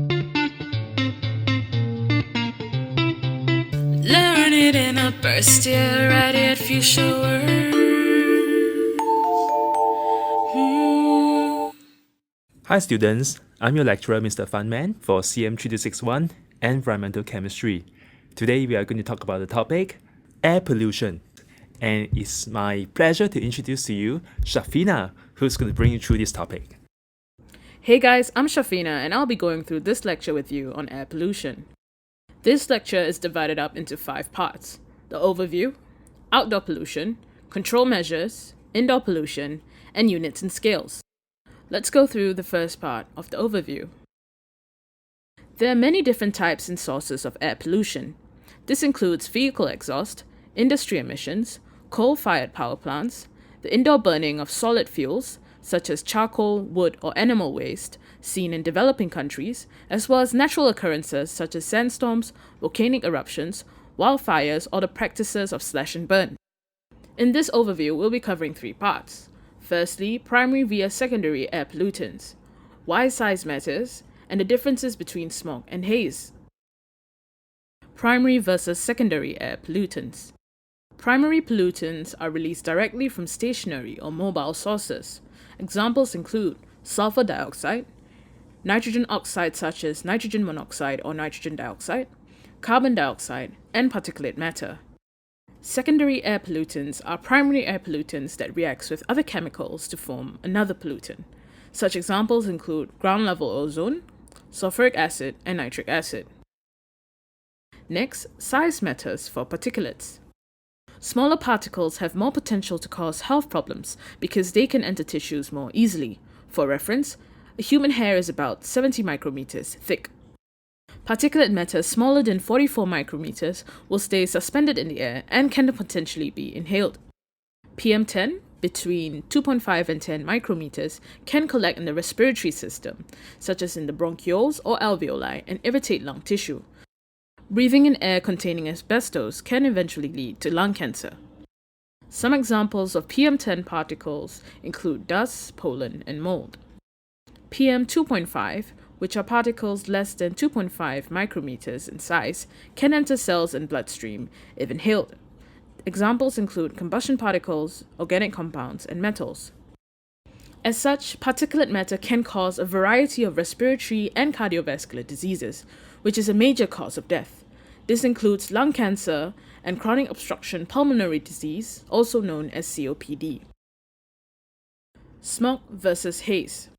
Learn it in a burst, yeah, right at FuSha Works. Hi students, I'm your lecturer Mr. Fun Man for CM3261 Environmental Chemistry. Today we are going to talk about the topic air pollution. And it's my pleasure to introduce to you Shaphyna, who's going to bring you through this topic. Hey guys, I'm Shaphyna and I'll be going through this lecture with you on air pollution. This lecture is divided up into 5 parts: the overview, outdoor pollution, control measures, indoor pollution, and units and scales. Let's go through the first part of the overview. There are many different types and sources of air pollution. This includes vehicle exhaust, industry emissions, coal-fired power plants, the indoor burning of solid fuels, such as charcoal, wood, or animal waste, seen in developing countries, as well as natural occurrences such as sandstorms, volcanic eruptions, wildfires, or the practices of slash and burn. In this overview, we'll be covering 3 parts. Firstly, primary via secondary air pollutants, why size matters, and the differences between smog and haze. Primary versus secondary air pollutants. Primary pollutants are released directly from stationary or mobile sources. Examples include sulfur dioxide, nitrogen oxides such as nitrogen monoxide or nitrogen dioxide, carbon dioxide, and particulate matter. Secondary air pollutants are primary air pollutants that react with other chemicals to form another pollutant. Such examples include ground-level ozone, sulfuric acid, and nitric acid. Next, size matters for particulates. Smaller particles have more potential to cause health problems because they can enter tissues more easily. For reference, a human hair is about 70 micrometers thick. Particulate matter smaller than 44 micrometers will stay suspended in the air and can potentially be inhaled. PM10, between 2.5 and 10 micrometers, can collect in the respiratory system, such as in the bronchioles or alveoli, and irritate lung tissue. Breathing in air containing asbestos can eventually lead to lung cancer. Some examples of PM10 particles include dust, pollen, and mold. PM2.5, which are particles less than 2.5 micrometers in size, can enter cells and bloodstream if inhaled. Examples include combustion particles, organic compounds, and metals. As such, particulate matter can cause a variety of respiratory and cardiovascular diseases, which is a major cause of death. This includes lung cancer and chronic obstruction pulmonary disease, also known as COPD. Smog versus haze.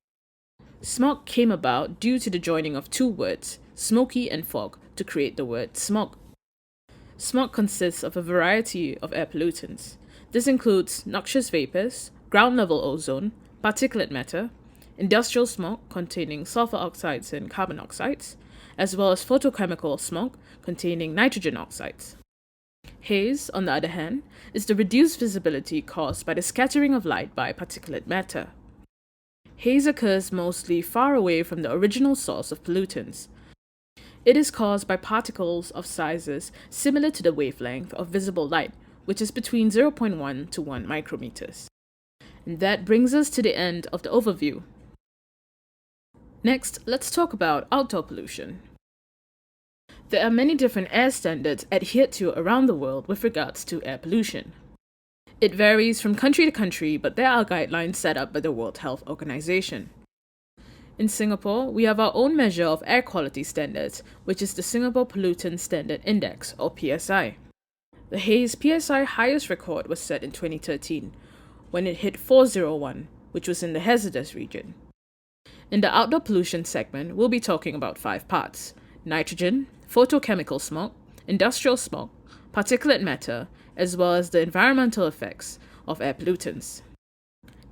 Smog came about due to the joining of 2 words, smoky and fog, to create the word smog. Smog consists of a variety of air pollutants. This includes noxious vapors, ground-level ozone, particulate matter, industrial smog containing sulfur oxides and carbon oxides, as well as photochemical smog containing nitrogen oxides. Haze, on the other hand, is the reduced visibility caused by the scattering of light by particulate matter. Haze occurs mostly far away from the original source of pollutants. It is caused by particles of sizes similar to the wavelength of visible light, which is between 0.1 to 1 micrometers. And that brings us to the end of the overview. Next, let's talk about outdoor pollution. There are many different air standards adhered to around the world with regards to air pollution. It varies from country to country, but there are guidelines set up by the World Health Organization. In Singapore, we have our own measure of air quality standards, which is the Singapore Pollutant Standard Index, or PSI. The Haze PSI highest record was set in 2013, when it hit 401, which was in the hazardous region. In the outdoor pollution segment, we'll be talking about 5 parts: nitrogen, photochemical smog, industrial smog, particulate matter, as well as the environmental effects of air pollutants.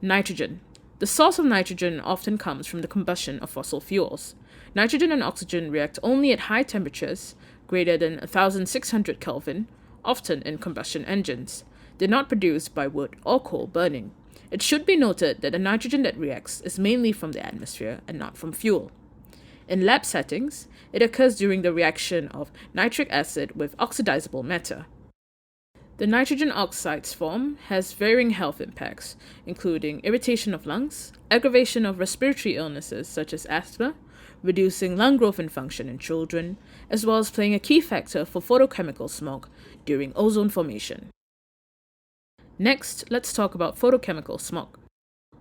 Nitrogen. The source of nitrogen often comes from the combustion of fossil fuels. Nitrogen and oxygen react only at high temperatures, greater than 1600 Kelvin, often in combustion engines. They're not produced by wood or coal burning. It should be noted that the nitrogen that reacts is mainly from the atmosphere and not from fuel. In lab settings, it occurs during the reaction of nitric acid with oxidizable matter. The nitrogen oxides form has varying health impacts, including irritation of lungs, aggravation of respiratory illnesses such as asthma, reducing lung growth and function in children, as well as playing a key factor for photochemical smog during ozone formation. Next, let's talk about photochemical smog.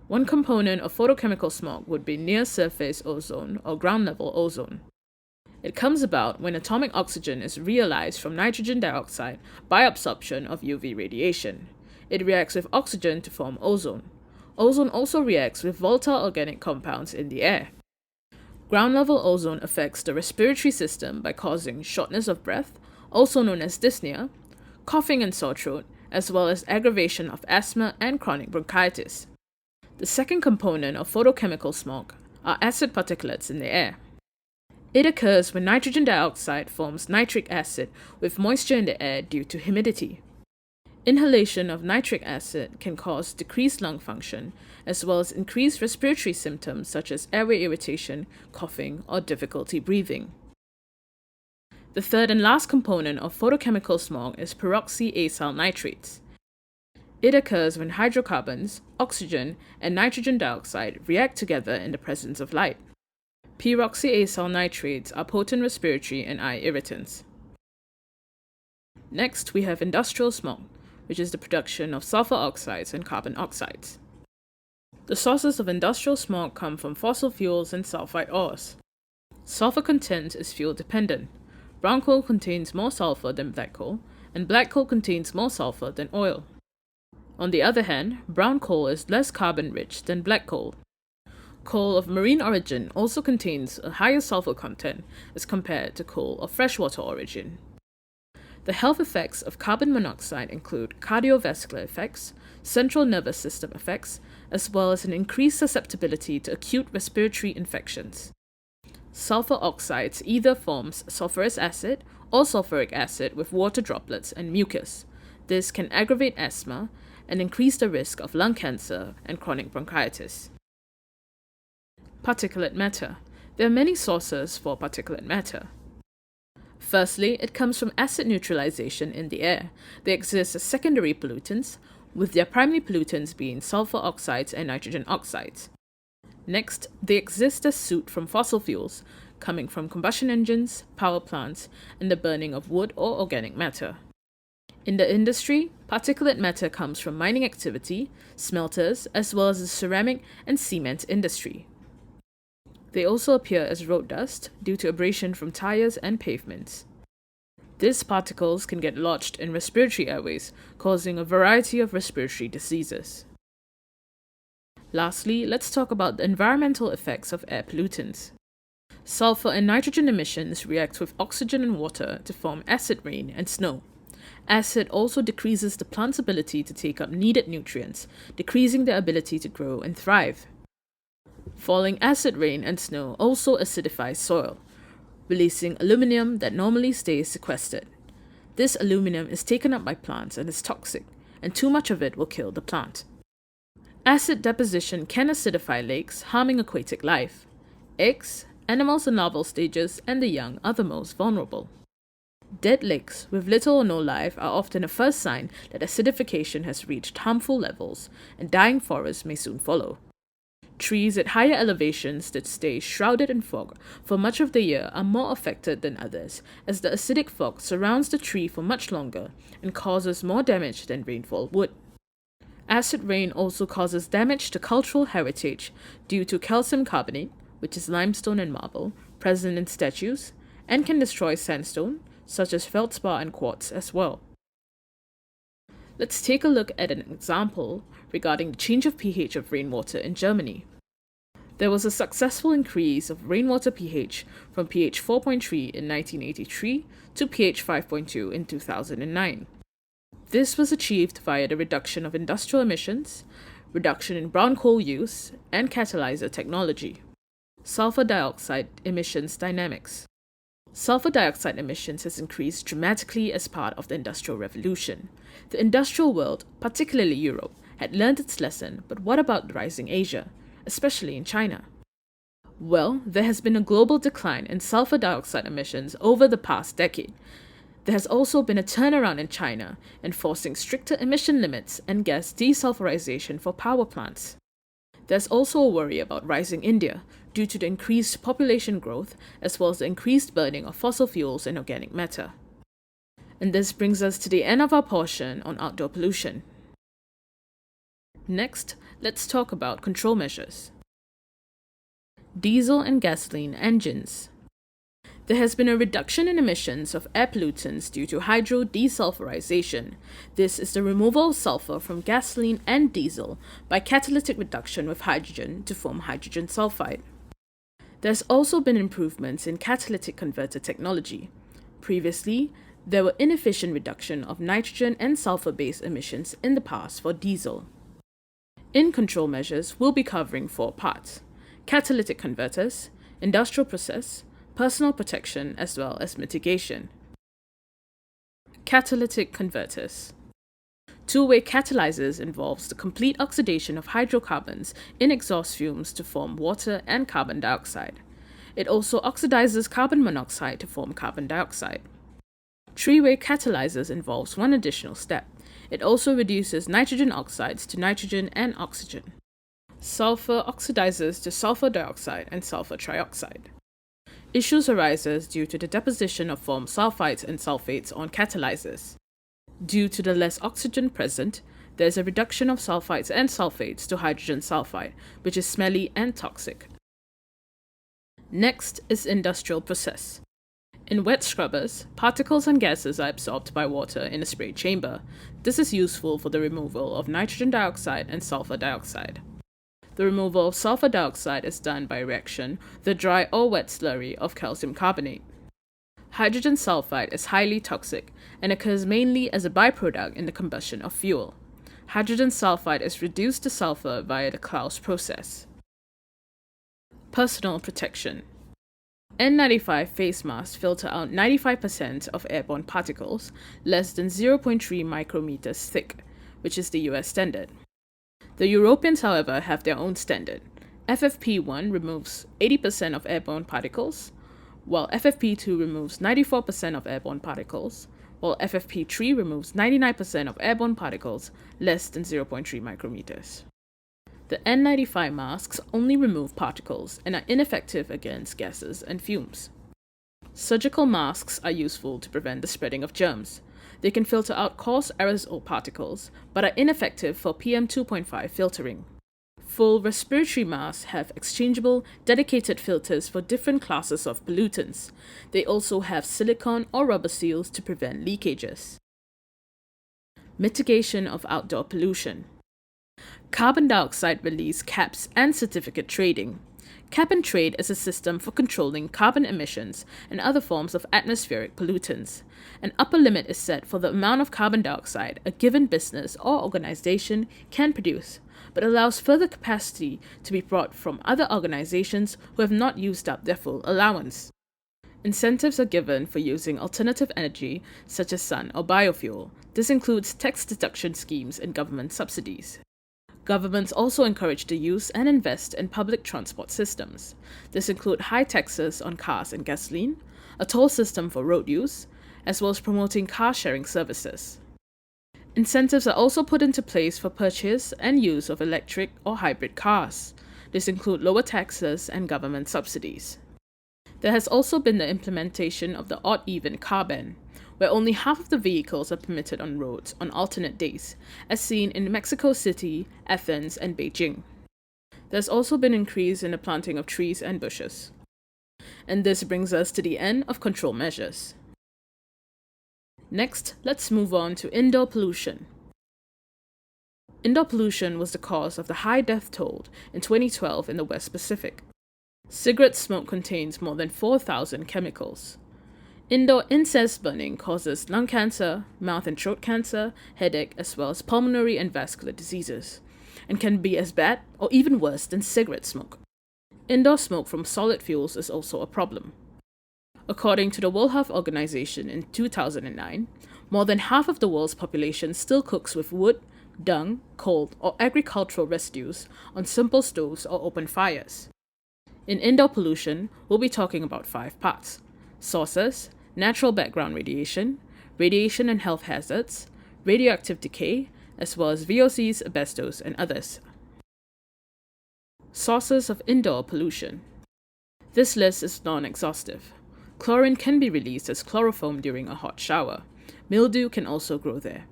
One component of photochemical smog would be near-surface ozone or ground-level ozone. It comes about when atomic oxygen is realized from nitrogen dioxide by absorption of UV radiation. It reacts with oxygen to form ozone. Ozone also reacts with volatile organic compounds in the air. Ground-level ozone affects the respiratory system by causing shortness of breath, also known as dyspnea, coughing and sore throat, as well as aggravation of asthma and chronic bronchitis. The second component of photochemical smog are acid particulates in the air. It occurs when nitrogen dioxide forms nitric acid with moisture in the air due to humidity. Inhalation of nitric acid can cause decreased lung function, as well as increased respiratory symptoms such as airway irritation, coughing, or difficulty breathing. The third and last component of photochemical smog is peroxy acyl nitrates. It occurs when hydrocarbons, oxygen, and nitrogen dioxide react together in the presence of light. Peroxy acyl nitrates are potent respiratory and eye irritants. Next, we have industrial smog, which is the production of sulfur oxides and carbon oxides. The sources of industrial smog come from fossil fuels and sulfide ores. Sulfur content is fuel dependent. Brown coal contains more sulfur than black coal, and black coal contains more sulfur than oil. On the other hand, brown coal is less carbon-rich than black coal. Coal of marine origin also contains a higher sulfur content as compared to coal of freshwater origin. The health effects of carbon monoxide include cardiovascular effects, central nervous system effects, as well as an increased susceptibility to acute respiratory infections. Sulfur oxides either forms sulfurous acid or sulfuric acid with water droplets and mucus. This can aggravate asthma and increase the risk of lung cancer and chronic bronchitis. Particulate matter. There are many sources for particulate matter. Firstly, it comes from acid neutralization in the air. They exist as secondary pollutants, with their primary pollutants being sulfur oxides and nitrogen oxides. Next, they exist as soot from fossil fuels, coming from combustion engines, power plants, and the burning of wood or organic matter. In the industry, particulate matter comes from mining activity, smelters, as well as the ceramic and cement industry. They also appear as road dust due to abrasion from tires and pavements. These particles can get lodged in respiratory airways, causing a variety of respiratory diseases. Lastly, let's talk about the environmental effects of air pollutants. Sulfur and nitrogen emissions react with oxygen and water to form acid rain and snow. Acid also decreases the plant's ability to take up needed nutrients, decreasing their ability to grow and thrive. Falling acid rain and snow also acidifies soil, releasing aluminum that normally stays sequestered. This aluminum is taken up by plants and is toxic, and too much of it will kill the plant. Acid deposition can acidify lakes, harming aquatic life. Eggs, animals in larval stages, and the young are the most vulnerable. Dead lakes with little or no life are often a first sign that acidification has reached harmful levels, and dying forests may soon follow. Trees at higher elevations that stay shrouded in fog for much of the year are more affected than others, as the acidic fog surrounds the tree for much longer and causes more damage than rainfall would. Acid rain also causes damage to cultural heritage due to calcium carbonate, which is limestone and marble, present in statues, and can destroy sandstone, such as feldspar and quartz as well. Let's take a look at an example regarding the change of pH of rainwater in Germany. There was a successful increase of rainwater pH from pH 4.3 in 1983 to pH 5.2 in 2009. This was achieved via the reduction of industrial emissions, reduction in brown coal use, and catalyzer technology. Sulfur dioxide emissions dynamics. Sulfur dioxide emissions has increased dramatically as part of the Industrial Revolution. The industrial world, particularly Europe, had learned its lesson, but what about rising Asia, especially in China? Well, there has been a global decline in sulfur dioxide emissions over the past decade. There has also been a turnaround in China, enforcing stricter emission limits and gas desulfurization for power plants. There's also a worry about rising India due to the increased population growth as well as the increased burning of fossil fuels and organic matter. And this brings us to the end of our portion on outdoor pollution. Next, let's talk about control measures. Diesel and gasoline engines. There has been a reduction in emissions of air pollutants due to hydrodesulfurization. This is the removal of sulfur from gasoline and diesel by catalytic reduction with hydrogen to form hydrogen sulfide. There's also been improvements in catalytic converter technology. Previously, there were inefficient reduction of nitrogen and sulfur-based emissions in the past for diesel. In control measures, we'll be covering 4 parts: catalytic converters, industrial process, personal protection, as well as mitigation. Catalytic converters. Two-way catalyzers involves the complete oxidation of hydrocarbons in exhaust fumes to form water and carbon dioxide. It also oxidizes carbon monoxide to form carbon dioxide. Three-way catalyzers involves one additional step. It also reduces nitrogen oxides to nitrogen and oxygen. Sulfur oxidizes to sulfur dioxide and sulfur trioxide. Issues arises due to the deposition of formed sulfides and sulfates on catalyzers. Due to the less oxygen present, there is a reduction of sulfides and sulfates to hydrogen sulfide, which is smelly and toxic. Next is industrial process. In wet scrubbers, particles and gases are absorbed by water in a spray chamber. This is useful for the removal of nitrogen dioxide and sulfur dioxide. The removal of sulfur dioxide is done by reaction with the dry or wet slurry of calcium carbonate. Hydrogen sulfide is highly toxic and occurs mainly as a byproduct in the combustion of fuel. Hydrogen sulfide is reduced to sulfur via the Claus process. Personal protection. N95 face masks filter out 95% of airborne particles less than 0.3 micrometers thick, which is the US standard. The Europeans, however, have their own standard. FFP1 removes 80% of airborne particles, while FFP2 removes 94% of airborne particles, while FFP3 removes 99% of airborne particles less than 0.3 micrometers. The N95 masks only remove particles and are ineffective against gases and fumes. Surgical masks are useful to prevent the spreading of germs. They can filter out coarse aerosol particles, but are ineffective for PM2.5 filtering. Full respiratory masks have exchangeable, dedicated filters for different classes of pollutants. They also have silicone or rubber seals to prevent leakages. Mitigation of outdoor pollution. Carbon dioxide release caps and certificate trading. Cap and trade is a system for controlling carbon emissions and other forms of atmospheric pollutants. An upper limit is set for the amount of carbon dioxide a given business or organization can produce, but allows further capacity to be brought from other organizations who have not used up their full allowance. Incentives are given for using alternative energy such as sun or biofuel. This includes tax deduction schemes and government subsidies. Governments also encourage the use and invest in public transport systems. This includes high taxes on cars and gasoline, a toll system for road use, as well as promoting car-sharing services. Incentives are also put into place for purchase and use of electric or hybrid cars. This includes lower taxes and government subsidies. There has also been the implementation of the odd-even car ban, where only half of the vehicles are permitted on roads on alternate days, as seen in Mexico City, Athens, and Beijing. There's also been an increase in the planting of trees and bushes. And this brings us to the end of control measures. Next, let's move on to indoor pollution. Indoor pollution was the cause of the high death toll in 2012 in the West Pacific. Cigarette smoke contains more than 4,000 chemicals. Indoor incense burning causes lung cancer, mouth and throat cancer, headache, as well as pulmonary and vascular diseases, and can be as bad or even worse than cigarette smoke. Indoor smoke from solid fuels is also a problem. According to the World Health Organization in 2009, more than half of the world's population still cooks with wood, dung, coal, or agricultural residues on simple stoves or open fires. In indoor pollution, we'll be talking about 5 parts: sources, natural background radiation, radiation and health hazards, radioactive decay, as well as VOCs, asbestos, and others. Sources of indoor pollution. This list is non-exhaustive. Chlorine can be released as chloroform during a hot shower. Mildew can also grow there.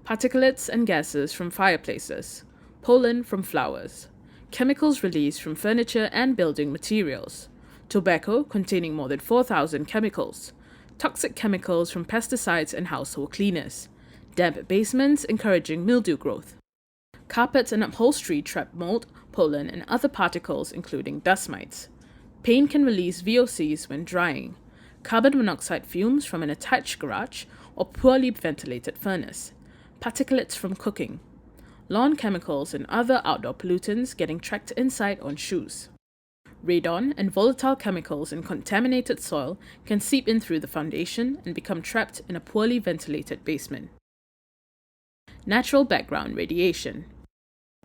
Particulates and gases from fireplaces. Pollen from flowers. Chemicals released from furniture and building materials. Tobacco containing more than 4,000 chemicals. Toxic chemicals from pesticides and household cleaners. Damp basements encouraging mildew growth. Carpets and upholstery trap mold, pollen, and other particles including dust mites. Paint can release VOCs when drying. Carbon monoxide fumes from an attached garage or poorly ventilated furnace. Particulates from cooking. Lawn chemicals and other outdoor pollutants getting tracked inside on shoes. Radon and volatile chemicals in contaminated soil can seep in through the foundation and become trapped in a poorly ventilated basement. Natural background radiation.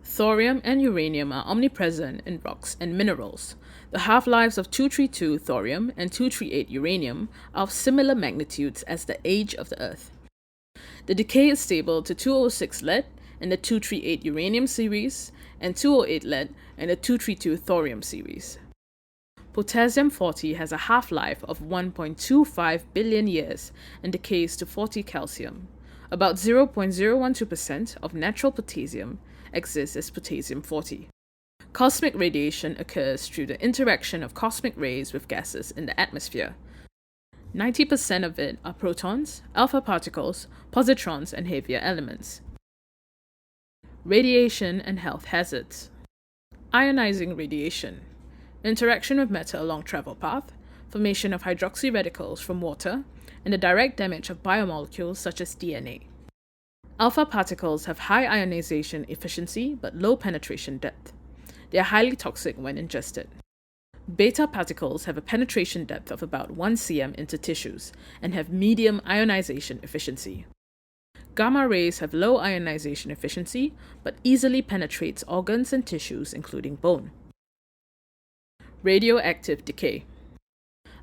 Thorium and uranium are omnipresent in rocks and minerals. The half-lives of 232 thorium and 238 uranium are of similar magnitudes as the age of the Earth. The decay is stable to 206 lead in the 238 uranium series and 208 lead in the 232 thorium series. Potassium-40 has a half-life of 1.25 billion years and decays to 40 calcium. About 0.012% of natural potassium exists as potassium-40. Cosmic radiation occurs through the interaction of cosmic rays with gases in the atmosphere. 90% of it are protons, alpha particles, positrons, and heavier elements. Radiation and health hazards. Ionizing radiation. Interaction with matter along travel path, formation of hydroxy radicals from water, and the direct damage of biomolecules such as DNA. Alpha particles have high ionization efficiency but low penetration depth. They are highly toxic when ingested. Beta particles have a penetration depth of about 1 cm into tissues and have medium ionization efficiency. Gamma rays have low ionization efficiency but easily penetrates organs and tissues including bone. Radioactive decay.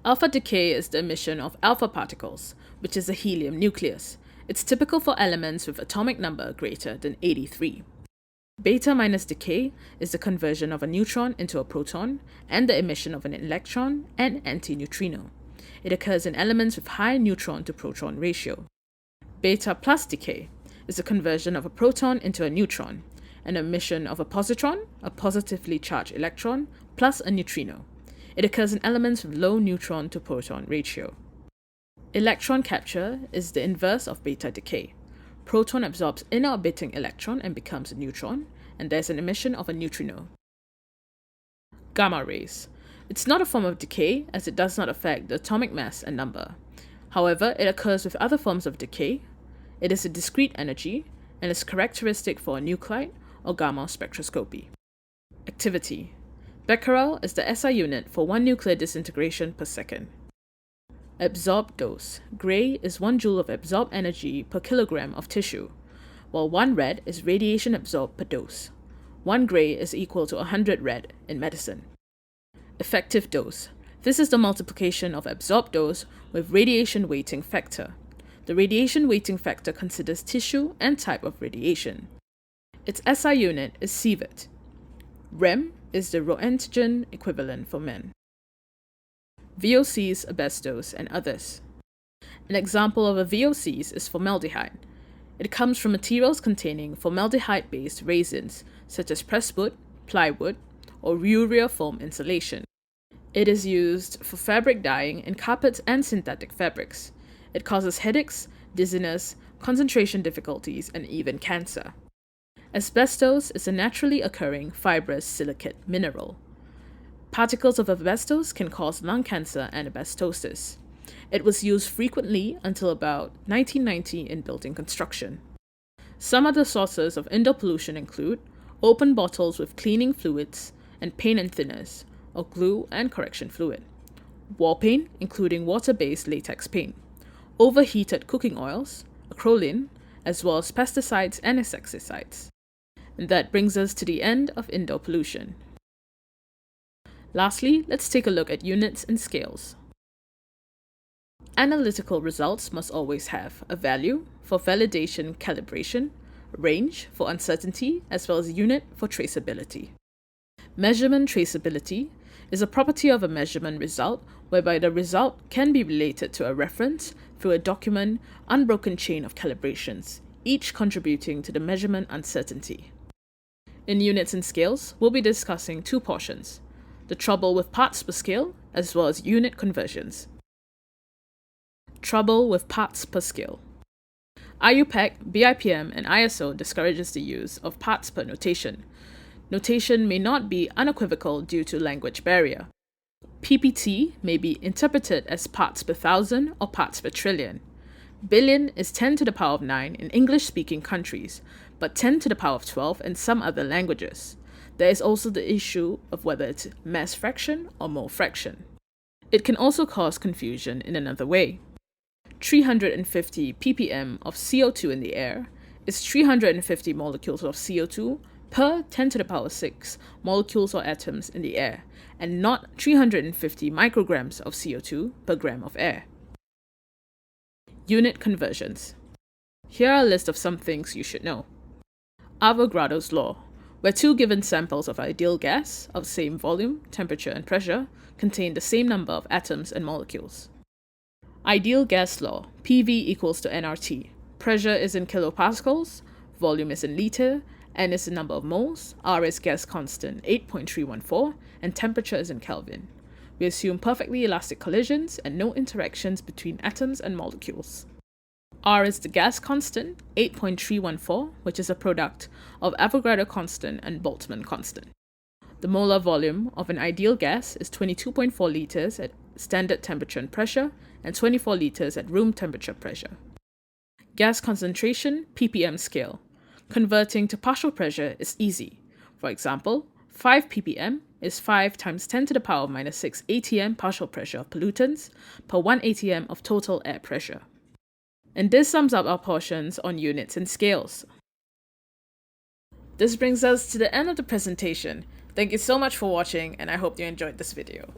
Alpha decay is the emission of alpha particles, which is a helium nucleus. It's typical for elements with atomic number greater than 83. Beta minus decay is the conversion of a neutron into a proton and the emission of an electron and antineutrino. It occurs in elements with high neutron to proton ratio. Beta plus decay is the conversion of a proton into a neutron, an emission of a positron, a positively charged electron, plus a neutrino. It occurs in elements with low neutron to proton ratio. Electron capture is the inverse of beta decay. Proton absorbs inner orbiting electron and becomes a neutron, and there's an emission of a neutrino. Gamma rays. It's not a form of decay as it does not affect the atomic mass and number. However, it occurs with other forms of decay. It is a discrete energy and is characteristic for a nuclide or gamma spectroscopy. Activity. Becquerel is the SI unit for 1 nuclear disintegration per second. Absorbed dose. Gray is 1 joule of absorbed energy per kilogram of tissue, while 1 rad is radiation absorbed per dose. 1 gray is equal to 100 rad in medicine. Effective dose. This is the multiplication of absorbed dose with radiation weighting factor. The radiation weighting factor considers tissue and type of radiation. Its SI unit is sievert. Rem is the Roentgen equivalent for men. VOCs, asbestos, and others. An example of a VOCs is formaldehyde. It comes from materials containing formaldehyde-based resins such as presswood, plywood, or urea foam insulation. It is used for fabric dyeing in carpets and synthetic fabrics. It causes headaches, dizziness, concentration difficulties, and even cancer. Asbestos is a naturally occurring fibrous silicate mineral. Particles of asbestos can cause lung cancer and asbestosis. It was used frequently until about 1990 in building construction. Some other sources of indoor pollution include open bottles with cleaning fluids and paint and thinners, or glue and correction fluid, wall paint, including water-based latex paint, overheated cooking oils, acrolein, as well as pesticides and insecticides. And that brings us to the end of indoor pollution. Lastly, let's take a look at units and scales. Analytical results must always have a value for validation calibration, range for uncertainty, as well as unit for traceability. Measurement traceability is a property of a measurement result whereby the result can be related to a reference through a document unbroken chain of calibrations, each contributing to the measurement uncertainty. In units and scales, we'll be discussing two portions: the trouble with parts per scale as well as unit conversions. Trouble with parts per scale. IUPAC, BIPM, and ISO discourages the use of parts per notation. Notation may not be unequivocal due to language barrier. PPT may be interpreted as parts per thousand or parts per trillion. Billion is 10 to the power of 9 in English-speaking countries, but 10 to the power of 12 in some other languages. There is also the issue of whether it's mass fraction or mole fraction. It can also cause confusion in another way. 350 ppm of CO2 in the air is 350 molecules of CO2 per 10 to the power 6 molecules or atoms in the air, and not 350 micrograms of CO2 per gram of air. Unit conversions. Here are a list of some things you should know. Avogadro's law, where two given samples of ideal gas of same volume, temperature, and pressure contain the same number of atoms and molecules. Ideal gas law, PV equals to nRT. Pressure is in kilopascals, volume is in liter, N is the number of moles, R is gas constant 8.314, and temperature is in Kelvin. We assume perfectly elastic collisions and no interactions between atoms and molecules. R is the gas constant 8.314, which is a product of Avogadro constant and Boltzmann constant. The molar volume of an ideal gas is 22.4 liters at standard temperature and pressure, and 24 liters at room temperature pressure. Gas concentration, ppm scale. Converting to partial pressure is easy. For example, 5 ppm is 5 times 10 to the power of minus 6 atm partial pressure of pollutants per 1 atm of total air pressure. And this sums up our portions on units and scales. This brings us to the end of the presentation. Thank you so much for watching, and I hope you enjoyed this video.